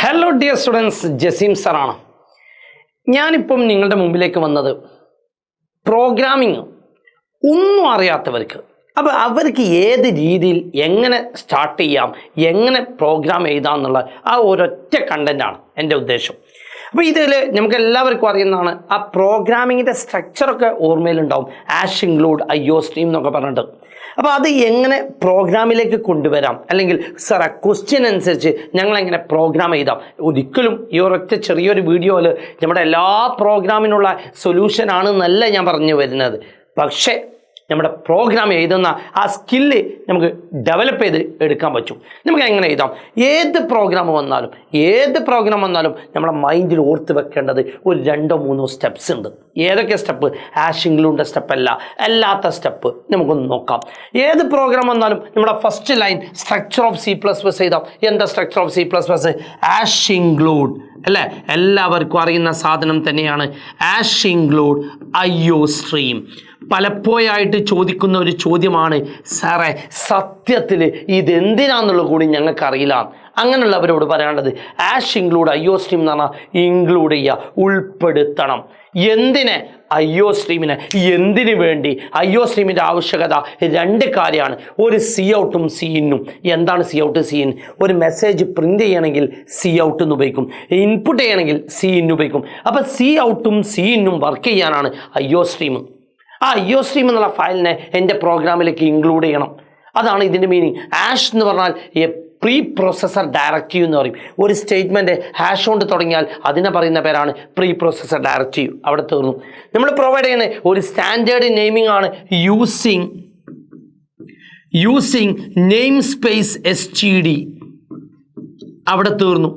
Hello dear students, Jaseem സാറാണ്. ഞാനിപ്പം നിങ്ങളുടെ മുമ്പിലേക്ക് വന്നത് പ്രോഗ്രാമിങ് ഒന്നും അറിയാത്തവർക്ക്, അപ്പോൾ അവർക്ക് ഏത് രീതിയിൽ എങ്ങനെ സ്റ്റാർട്ട് ചെയ്യാം, എങ്ങനെ പ്രോഗ്രാം എഴുതാം എന്നുള്ള ആ ഒരൊറ്റ കണ്ടൻറ്റാണ് എൻ്റെ ഉദ്ദേശം. അപ്പോൾ ഇതിൽ നമുക്ക് എല്ലാവർക്കും അറിയുന്നതാണ്, ആ പ്രോഗ്രാമിങ്ങിൻ്റെ സ്ട്രക്ചറൊക്കെ ഓർമ്മയിലുണ്ടാവും. ആഷ് ഇൻക്ലൂഡ്, IOStream എന്നൊക്കെ പറഞ്ഞിട്ട്. അപ്പോൾ അത് എങ്ങനെ പ്രോഗ്രാമിലേക്ക് കൊണ്ടുവരാം, അല്ലെങ്കിൽ സാർ ആ ക്വസ്റ്റ്യൻ അനുസരിച്ച് ഞങ്ങൾ എങ്ങനെ പ്രോഗ്രാം എഴുതാം. ഒരിക്കലും ഈ ഒരൊറ്റ ചെറിയൊരു വീഡിയോയിൽ നമ്മുടെ എല്ലാ പ്രോഗ്രാമിനുള്ള സൊല്യൂഷനാണെന്നല്ല ഞാൻ പറഞ്ഞു വരുന്നത്. പക്ഷേ നമ്മുടെ പ്രോഗ്രാം എഴുതുന്ന ആ സ്കില്ല് നമുക്ക് ഡെവലപ്പ് ചെയ്ത് എടുക്കാൻ പറ്റും. നമുക്ക് എങ്ങനെ എഴുതാം, ഏത് പ്രോഗ്രാം വന്നാലും നമ്മുടെ മൈൻഡിൽ ഓർത്ത് വെക്കേണ്ടത് ഒരു 2-3 സ്റ്റെപ്സ് ഉണ്ട്. ഏതൊക്കെ സ്റ്റെപ്പ്? ആഷ് ഇൻക്ലൂഡിൻ്റെ സ്റ്റെപ്പ് അല്ലാത്ത സ്റ്റെപ്പ് നമുക്കൊന്ന് നോക്കാം. ഏത് പ്രോഗ്രാം വന്നാലും നമ്മുടെ first line structure of C++ എഴുതാം. എന്താ structure of C++? Ash include അല്ലേ, എല്ലാവർക്കും അറിയുന്ന സാധനം തന്നെയാണ്. Ash include IOStream. പലപ്പോഴായിട്ട് ചോദിക്കുന്ന ഒരു ചോദ്യമാണ്, സാറേ സത്യത്തിൽ ഇതെന്തിനാന്നുള്ളത് കൂടി ഞങ്ങൾക്കറിയില്ല. അങ്ങനെയുള്ളവരോട് പറയാനുള്ളത്, ആഷ് ഇൻക്ലൂഡ് IOStream എന്ന് പറഞ്ഞാൽ ഇൻക്ലൂഡ് ചെയ്യുക, ഉൾപ്പെടുത്തണം. എന്തിന്? IOStreamനെ. എന്തിനു വേണ്ടി? IOStreamൻ്റെ ആവശ്യകത 2 കാര്യമാണ്. ഒരു Coutട്ടും Cin. എന്താണ് Cout Cin? ഒരു മെസ്സേജ് പ്രിൻ്റ് ചെയ്യണമെങ്കിൽ Cout എന്ന് ഉപയോഗിക്കും, ഇൻപുട്ട് ചെയ്യണമെങ്കിൽ Cin ഉപയോഗിക്കും. അപ്പോൾ Coutട്ടും Cin വർക്ക് ചെയ്യാനാണ് IOStream. ആ IOStream എന്നുള്ള ഫയലിനെ എൻ്റെ പ്രോഗ്രാമിലേക്ക് ഇൻക്ലൂഡ് ചെയ്യണം. അതാണ് ഇതിൻ്റെ മീനിങ്. ആഷ് എന്ന് പറഞ്ഞാൽ പ്രീ പ്രോസസ്സർ ഡയറക്റ്റീവ് എന്ന് പറയും. ഒരു സ്റ്റേറ്റ്മെൻറ്റ് ഹാഷ് കൊണ്ട് തുടങ്ങിയാൽ അതിനെ പറയുന്ന പേരാണ് പ്രീ പ്രോസസ്സർ ഡയറക്റ്റീവ്. അവിടെ തീർന്നു. നമ്മൾ പ്രൊവൈഡ് ചെയ്യുന്ന ഒരു സ്റ്റാൻഡേർഡ് നെയിമിംഗ് ആണ് യൂസിങ് നെയിം സ്പേസ് STD. അവിടെ തീർന്നു.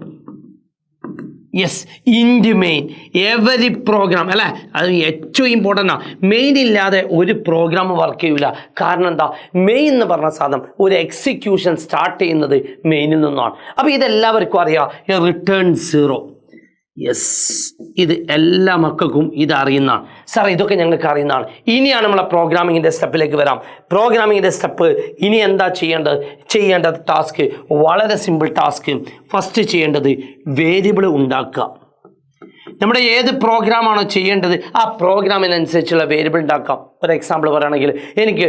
യെസ്, ഇൻഡ് മെയിൻ. എവരി പ്രോഗ്രാം അല്ലേ, അത് ഏറ്റവും ഇമ്പോർട്ടൻ്റ് ആണ്. മെയിൻ ഇല്ലാതെ ഒരു പ്രോഗ്രാം വർക്ക് ചെയ്യില്ല. കാരണം എന്താ? മെയിൻ എന്ന് പറഞ്ഞ സാധനം, ഒരു എക്സിക്യൂഷൻ സ്റ്റാർട്ട് ചെയ്യുന്നത് മെയിനിൽ നിന്നാണ്. അപ്പോൾ ഇതെല്ലാവർക്കും അറിയാം, റിട്ടേൺ 0. യെസ്, ഇത് എല്ലാ മക്കൾക്കും ഇത് അറിയുന്നതാണ്. സാർ ഇതൊക്കെ ഞങ്ങൾക്ക് അറിയുന്നതാണ്. ഇനിയാണ് നമ്മളെ പ്രോഗ്രാമിങ്ങിൻ്റെ സ്റ്റെപ്പിലേക്ക് വരാം. പ്രോഗ്രാമിങ്ങിൻ്റെ സ്റ്റെപ്പ് ഇനി എന്താ ചെയ്യേണ്ടത് ടാസ്ക് വളരെ സിമ്പിൾ ടാസ്ക്. ഫസ്റ്റ് ചെയ്യേണ്ടത് വേരിയബിൾ ഉണ്ടാക്കുക. നമ്മുടെ ഏത് പ്രോഗ്രാമാണോ ചെയ്യേണ്ടത് ആ പ്രോഗ്രാമിനനുസരിച്ചുള്ള വേരിയബിൾ ഉണ്ടാക്കാം. ഒരു എക്സാമ്പിൾ പറയുകയാണെങ്കിൽ എനിക്ക്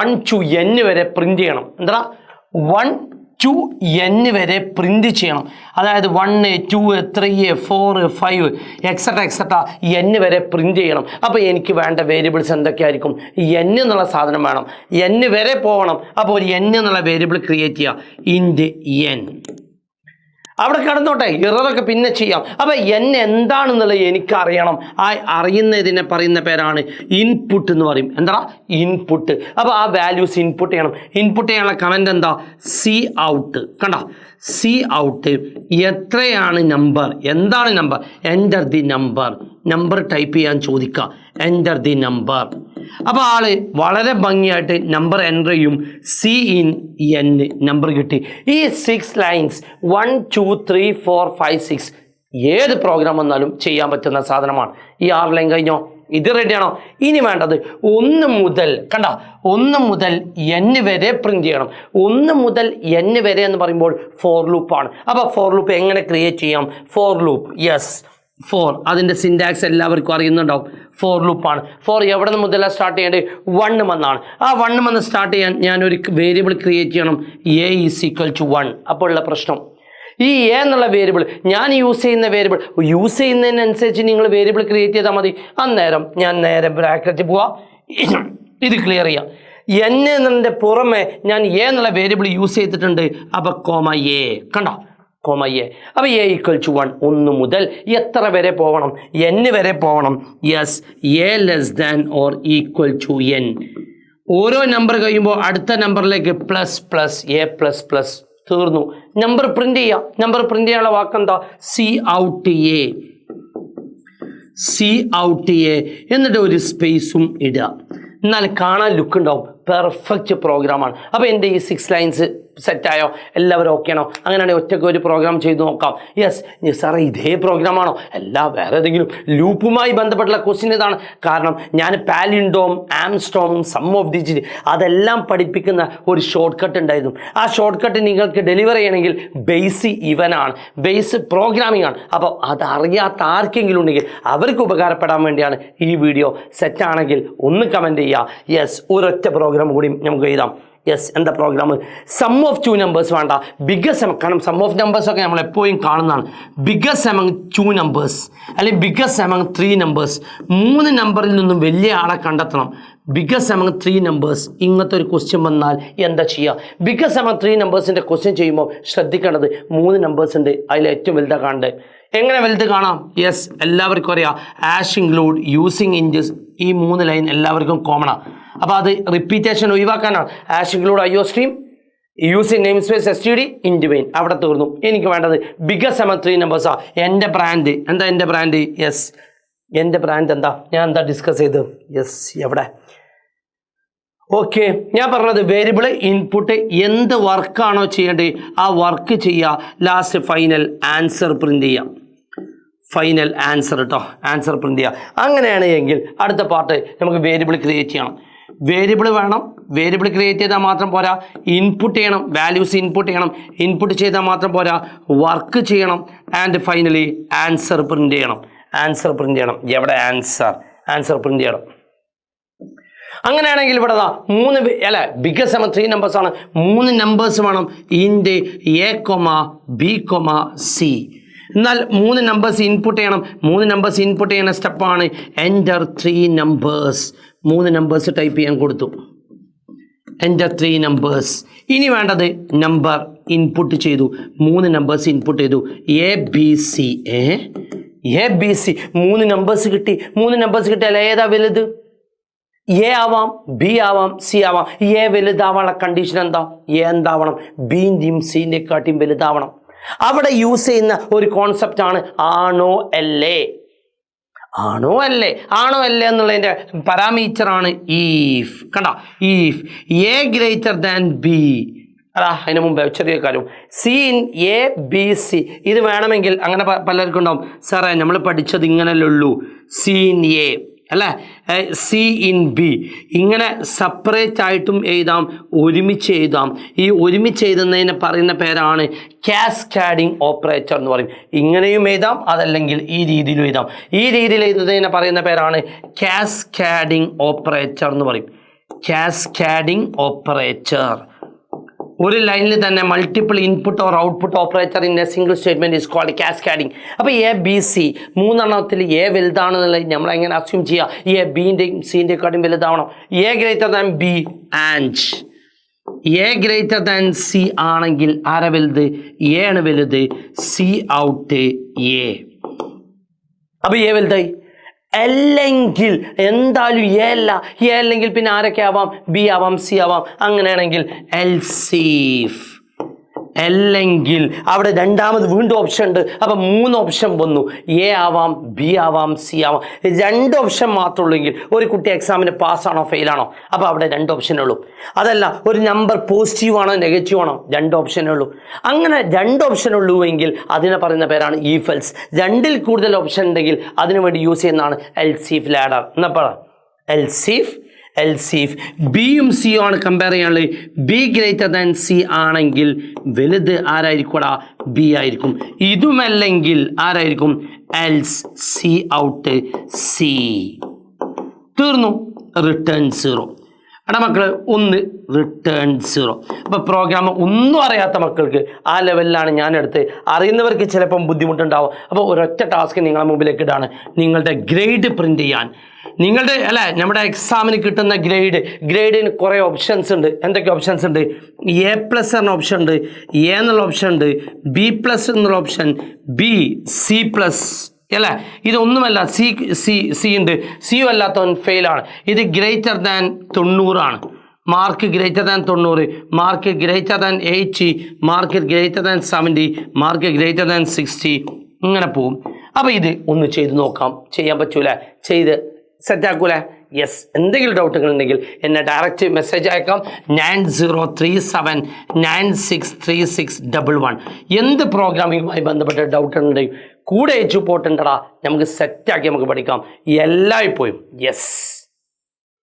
1 to n വരെ പ്രിൻ്റ് ചെയ്യണം. എന്താ? 1 to n വരെ പ്രിൻ്റ് ചെയ്യണം. അതായത് 1, 2, 3, 4, 5 എക്സെട്ര n വരെ പ്രിൻ്റ് ചെയ്യണം. അപ്പോൾ എനിക്ക് വേണ്ട വേരിയബിൾസ് എന്തൊക്കെയായിരിക്കും? n എന്നുള്ള സാധനം വേണം, n വരെ പോകണം. അപ്പോൾ ഒരു n എന്നുള്ള വേരിയബിൾ ക്രിയേറ്റ് ചെയ്യുക, ഇൻറ്റ് n. അവിടെ കിടന്നോട്ടെ, ഇററൊക്കെ പിന്നെ ചെയ്യാം. അപ്പോൾ n എന്താണെന്നുള്ളത് എനിക്കറിയണം. ആ അറിയുന്നതിനെ പറയുന്ന പേരാണ് ഇൻപുട്ട് എന്ന് പറയും. എന്താ? ഇൻപുട്ട്. അപ്പോൾ ആ വാല്യൂസ് ഇൻപുട്ട് ചെയ്യണം. ഇൻപുട്ട് ചെയ്യാനുള്ള കമൻറ്റ് എന്താ? Cout. കണ്ടോ? Cout എത്രയാണ് നമ്പർ? എന്താണ് number? Enter the number type ചെയ്യാൻ ചോദിക്കുക. Enter the number. അപ്പോൾ ആള് വളരെ ഭംഗിയായിട്ട് നമ്പർ എൻ്റർ ചെയ്യും. Cin നമ്പർ കിട്ടി. ഈ 6 ലൈൻസ് 1, 2, 3, 4, 5, 6 ഏത് പ്രോഗ്രാം വന്നാലും ചെയ്യാൻ പറ്റുന്ന സാധനമാണ്. ഈ 6 ലൈൻ കഴിഞ്ഞോ? ഇത് റെഡിയാണോ? ഇനി വേണ്ടത് 1 മുതൽ n വരെ പ്രിന്റ് ചെയ്യണം. 1 മുതൽ n വരെ എന്ന് പറയുമ്പോൾ ഫോർ ലൂപ്പാണ്. അപ്പോൾ ഫോർ ലൂപ്പ് എങ്ങനെ ക്രിയേറ്റ് ചെയ്യാം? For loop, yes, for. അതിൻ്റെ സിൻറ്റാക്സ് എല്ലാവർക്കും അറിയുന്നുണ്ടാവും. ഫോർ ലൂപ്പാണ്. ഫോർ എവിടെ നിന്ന് മുതലാണ് സ്റ്റാർട്ട് ചെയ്യേണ്ടത്? 1 വന്നാണ്. ആ 1 വന്ന് സ്റ്റാർട്ട് ചെയ്യാൻ ഞാനൊരു വേരിയബിൾ ക്രിയേറ്റ് ചെയ്യണം, a = 1. അപ്പോൾ ഉള്ള പ്രശ്നം, ഈ a എന്നുള്ള വേരിയബിൾ ഞാൻ യൂസ് ചെയ്യുന്നതിനനുസരിച്ച് നിങ്ങൾ വേരിയബിൾ ക്രിയേറ്റ് ചെയ്താൽ മതി. അന്നേരം ഞാൻ നേരെ ബ്രാക്കറ്റ് പോവാം, ഇത് ക്ലിയർ ചെയ്യാം. n എന്നതിൻ്റെ പുറമെ ഞാൻ a എന്നുള്ള വേരിയബിൾ യൂസ് ചെയ്തിട്ടുണ്ട്. അപ്പോൾ (a) കണ്ടോ? (a). അപ്പോൾ a = 1. 1 മുതൽ എത്ര വരെ പോകണം? n വരെ പോകണം. Yes, a <= n. ഓരോ നമ്പർ കഴിയുമ്പോൾ അടുത്ത നമ്പറിലേക്ക് ++a++. തീർന്നു. നമ്പർ പ്രിൻ്റ് ചെയ്യുക. നമ്പർ പ്രിൻ്റ് ചെയ്യാനുള്ള വാക്കെന്താ? Cout. എന്നിട്ട് ഒരു സ്പേസും ഇടുക. എന്നാൽ കാണാൻ ലുക്ക് ഉണ്ടാവും. പെർഫെക്റ്റ് പ്രോഗ്രാമാണ്. അപ്പോൾ എൻ്റെ ഈ 6 ലൈൻസ് സെറ്റായോ? എല്ലാവരും ഓക്കെ ആണോ? അങ്ങനെയാണെങ്കിൽ ഒറ്റയ്ക്ക് ഒരു പ്രോഗ്രാം ചെയ്ത് നോക്കാം. യെസ് സാറേ, ഇതേ പ്രോഗ്രാമാണോ? അല്ല, വേറെ ഏതെങ്കിലും ലൂപ്പുമായി ബന്ധപ്പെട്ടുള്ള ക്വസ്റ്റ്യൻ ഇതാണ്. കാരണം ഞാൻ പാലിൻഡോം, ആംസ്ട്രോം, സം ഓഫ് ഡിജിറ്റ് അതെല്ലാം പഠിപ്പിക്കുന്ന ഒരു ഷോർട്ട് കട്ട് ഉണ്ടായിരുന്നു. ആ ഷോർട്ട് കട്ട് നിങ്ങൾക്ക് ഡെലിവർ ചെയ്യണമെങ്കിൽ ബേസ് ഇവനാണ്, ബേസ് പ്രോഗ്രാമിംഗ് ആണ്. അപ്പോൾ അതറിയാത്ത ആർക്കെങ്കിലും ഉണ്ടെങ്കിൽ അവർക്ക് ഉപകാരപ്പെടാൻ വേണ്ടിയാണ് ഈ വീഡിയോ. സെറ്റാണെങ്കിൽ ഒന്ന് കമൻറ്റ് ചെയ്യുക. യെസ്, ഒരൊറ്റ പ്രോഗ്രാം കൂടി നമുക്ക് എഴുതാം. യെസ്, എന്താ പ്രോഗ്രാം? സം ഓഫ് 2 നമ്പേഴ്സ് വേണ്ട, ബിഗ്ഗസ്റ്റ് എമംഗ്. കാരണം സം ഓഫ് നമ്പേഴ്സ് ഒക്കെ നമ്മൾ എപ്പോഴും കാണുന്നതാണ്. ബിഗ്ഗസ്റ്റ് എമംഗ് 2 നമ്പേഴ്സ് അല്ലെങ്കിൽ ബിഗ്ഗസ്റ്റ് എമംഗ് 3 നമ്പേഴ്സ്. 3 നമ്പറിൽ നിന്നും വലിയ ആളെ കണ്ടെത്തണം. Biggest among 3 numbers. ഇങ്ങനത്തെ ഒരു ക്വസ്റ്റ്യൻ വന്നാൽ എന്താ ചെയ്യുക? ബിഗ്ഗസ്റ്റ് എമംഗ് 3 നമ്പേഴ്സിൻ്റെ ക്വസ്റ്റ്യൻ ചെയ്യുമ്പോൾ ശ്രദ്ധിക്കേണ്ടത് 3 നമ്പേഴ്സ് ഉണ്ട്, അതിൽ ഏറ്റവും വലുതാ കാണേണ്ടത്. എങ്ങനെ വലുത് കാണാം? യെസ്, എല്ലാവർക്കും അറിയാം. ആഷ് ഇൻക്ലൂഡ്, യൂസിങ് ഇഞ്ചസ്, ഈ 3 ലൈൻ എല്ലാവർക്കും കോമണാണ്. അപ്പോൾ അത് റിപ്പീറ്റേഷൻ ഒഴിവാക്കാനാണ്. Ash include IO stream, using name space STD, into main. അവിടെ തീർന്നു. എനിക്ക് വേണ്ടത് ബിഗ്ഗസ്റ്റ് എമംഗ് 3 നമ്പേഴ്സാണ്. എൻ്റെ ബ്രാൻഡ് എന്താ? എൻ്റെ ബ്രാൻഡ് യെസ്, എൻ്റെ ബ്രാൻഡ് എന്താ? ഞാൻ എന്താ ഡിസ്കസ് ചെയ്ത്? യെസ്, എവിടെ? ഓക്കെ, ഞാൻ പറഞ്ഞത് വേരിയബിൾ ഇൻപുട്ട് എന്ത് വർക്കാണോ ചെയ്യേണ്ടത് ആ വർക്ക് ചെയ്യുക. ലാസ്റ്റ് ഫൈനൽ ആൻസർ പ്രിൻ്റ് ചെയ്യാം. ഫൈനൽ ആൻസർ കേട്ടോ, ആൻസർ പ്രിൻ്റ് ചെയ്യുക. അങ്ങനെയാണ് എങ്കിൽ അടുത്ത പാർട്ട് നമുക്ക് വേരിയബിൾ ക്രിയേറ്റ് ചെയ്യണം. വേരിയബിൾ വേണം. വേരിയബിൾ ക്രിയേറ്റ് ചെയ്താൽ മാത്രം പോരാ, ഇൻപുട്ട് ചെയ്യണം, വാല്യൂസ് ഇൻപുട്ട് ചെയ്യണം. ഇൻപുട്ട് ചെയ്താൽ മാത്രം പോരാ, വർക്ക് ചെയ്യണം. ആൻഡ് ഫൈനലി ആൻസർ പ്രിൻ്റ് ചെയ്യണം. ആൻസർ പ്രിൻ്റ് ചെയ്യണം. എവിടെ ആൻസർ? ആൻസർ പ്രിൻ്റ് ചെയ്യണം. അങ്ങനെയാണെങ്കിൽ ഇവിടെ ബിഗ്ഗസ്റ്റ് എമംഗ് 3 നമ്പേഴ്സ് ആണ്. 3 നമ്പേഴ്സ് വേണം. ഇൻറ്റ് A, B, C. എന്നാൽ 3 നമ്പേഴ്സ് ഇൻപുട്ട് ചെയ്യണം. 3 നമ്പേഴ്സ് ഇൻപുട്ട് ചെയ്യുന്ന സ്റ്റെപ്പാണ് എൻ്റർ 3 നമ്പേഴ്സ്. 3 നമ്പേഴ്സ് ടൈപ്പ് ചെയ്യാൻ കൊടുത്തു. Enter 3 numbers. ഇനി വേണ്ടത് നമ്പർ ഇൻപുട്ട് ചെയ്തു. 3 നമ്പേഴ്സ് ഇൻപുട്ട് ചെയ്തു. ABC. ABC 3 നമ്പേഴ്സ് കിട്ടി. 3 നമ്പേഴ്സ് കിട്ടിയാൽ ഏതാ വലുത്? A ആവാം, B ആവാം, C ആവാം. A വലുതാവാനുള്ള കണ്ടീഷൻ എന്താ? A എന്താവണം? ബിൻ്റെയും സിൻ്റെയും കാട്ടിയും വലുതാവണം. അവിടെ യൂസ് ചെയ്യുന്ന ഒരു കോൺസെപ്റ്റാണ് ആണോ അല്ലേ. ആണോ അല്ലേ, ആണോ അല്ലേ എന്നുള്ളതിൻ്റെ പാരാമീറ്ററാണ് ഈഫ്. കണ്ട, if A greater than B. അതിന് മുമ്പ് ചെറിയ കാര്യം, C in A, B, C. ഇത് വേണമെങ്കിൽ അങ്ങനെ പലർക്കും ഉണ്ടാവും. സാറേ, നമ്മൾ പഠിച്ചത് ഇങ്ങനെയല്ലേ ഉള്ളൂ. C in A അല്ലേ, C in B. ഇങ്ങനെ സെപ്പറേറ്റ് ആയിട്ടും എഴുതാം, ഒരുമിച്ച് എഴുതാം. ഈ ഒരുമിച്ച് എഴുതുന്നതിന് പറയുന്ന പേരാണ് കാസ്കാഡിങ് ഓപ്പറേറ്റർ എന്ന് പറയും. ഇങ്ങനെയും എഴുതാം, അതല്ലെങ്കിൽ ഈ രീതിയിലും എഴുതാം. ഈ രീതിയിൽ എഴുതുന്നതിന് പറയുന്ന പേരാണ് കാസ്കാഡിങ് ഓപ്പറേറ്റർ എന്ന് പറയും. Cascading operator. ഒരു ലൈനിൽ തന്നെ multiple input or output operator in a single statement is called cascading. അപ്പോൾ ABC 3 A വലുതാണെന്നുള്ളത് നമ്മൾ എങ്ങനെ അസ്യൂം ചെയ്യുക? A ബിൻ്റെയും സിൻ്റെയും കാട്ടും വലുതാവണം. A greater than B and A greater than C ആണെങ്കിൽ ആരാ വലുത്? A ആണ് വലുത്. C out A. അപ്പോൾ A വലുതായി. അല്ലെങ്കിൽ എന്തായാലും A അല്ല. A അല്ലെങ്കിൽ പിന്നെ ആരൊക്കെ ആവാം? B ആവാം, C ആവാം. അങ്ങനെയാണെങ്കിൽ എൽസീഫ്. അല്ലെങ്കിൽ അവിടെ രണ്ടാമത് വീണ്ടും ഓപ്ഷൻ ഉണ്ട്. അപ്പം 3 ഓപ്ഷൻ വന്നു. A ആവാം, B ആവാം, C ആവാം. 2 ഓപ്ഷൻ മാത്രമേ ഉള്ളൂ എങ്കിൽ ഒരു കുട്ടി എക്സാമിന് പാസ്സാണോ ഫെയിലാണോ? അപ്പോൾ അവിടെ 2 ഓപ്ഷനേ ഉള്ളൂ. അതല്ല, ഒരു നമ്പർ പോസിറ്റീവ് ആണോ നെഗറ്റീവ് ആണോ? 2 ഓപ്ഷനേ ഉള്ളൂ. അങ്ങനെ 2 ഓപ്ഷൻ ഉള്ളൂ എങ്കിൽ അതിനെ പറയുന്ന പേരാണ് ഈഫ് എൽസ്. 2ൽ കൂടുതൽ ഓപ്ഷൻ ഉണ്ടെങ്കിൽ അതിനുവേണ്ടി യൂസ് ചെയ്യുന്നതാണ് എൽസീഫ് ലാഡർ. എന്നാ പറ, എൽസീഫ്. ബിയും സിയും ആണ് കമ്പയർ ചെയ്യാനുള്ളത്. B ഗ്രേറ്റർ ദാൻ C ആണെങ്കിൽ വലുത് ആരായിരിക്കും? B ആയിരിക്കും. ഇതുമല്ലെങ്കിൽ ആരായിരിക്കും? Else C out C. തീർന്നു. റിട്ടേൺ 0. എടാ മക്കൾ, 1 റിട്ടേൺ 0. അപ്പോൾ പ്രോഗ്രാം ഒന്നും അറിയാത്ത മക്കൾക്ക് ആ ലെവലിലാണ് ഞാൻ എടുത്ത്. അറിയുന്നവർക്ക് ചിലപ്പം ബുദ്ധിമുട്ടുണ്ടാവും. അപ്പോൾ ഒരൊറ്റ ടാസ്ക് നിങ്ങളുടെ മുമ്പിലേക്ക് ഇടാണ്, നിങ്ങളുടെ ഗ്രേഡ് പ്രിൻ്റ് ചെയ്യാൻ. നിങ്ങളുടെ നമ്മുടെ എക്സാമിന് കിട്ടുന്ന ഗ്രേഡിന് കുറേ ഓപ്ഷൻസ് ഉണ്ട്. എന്തൊക്കെ ഓപ്ഷൻസ് ഉണ്ട്? A+ എന്ന ഓപ്ഷൻ ഉണ്ട്, A എന്നുള്ള ഓപ്ഷൻ ഉണ്ട്, B+ എന്നുള്ള ഓപ്ഷൻ, B, C+. അല്ലേ, ഇതൊന്നുമല്ല. സി ഉണ്ട്. സിയും അല്ലാത്തവൻ ഫെയിലാണ്. ഇത് ഗ്രേറ്റർ ദാൻ 90 ആണ്. Mark greater than 90, mark greater than 80, mark greater than 70, mark greater than 60. ഇങ്ങനെ പോവും. അപ്പോൾ ഇത് ഒന്ന് ചെയ്ത് നോക്കാം. ചെയ്യാൻ പറ്റൂല? ചെയ്ത് സെറ്റാക്കൂലേ? യെസ്, എന്തെങ്കിലും ഡൗട്ടുകൾ ഉണ്ടെങ്കിൽ എന്നെ ഡയറക്റ്റ് മെസ്സേജ് അയക്കാം. 9037963611. എന്ത് പ്രോഗ്രാമിങ്ങുമായി ബന്ധപ്പെട്ട ഡൗട്ട് ഉണ്ടെങ്കിൽ കൂടെ എച്ച് പോട്ടുണ്ടടാ, നമുക്ക് സെറ്റാക്കി നമുക്ക് പഠിക്കാം എല്ലായ്പ്പോഴും. യെസ്.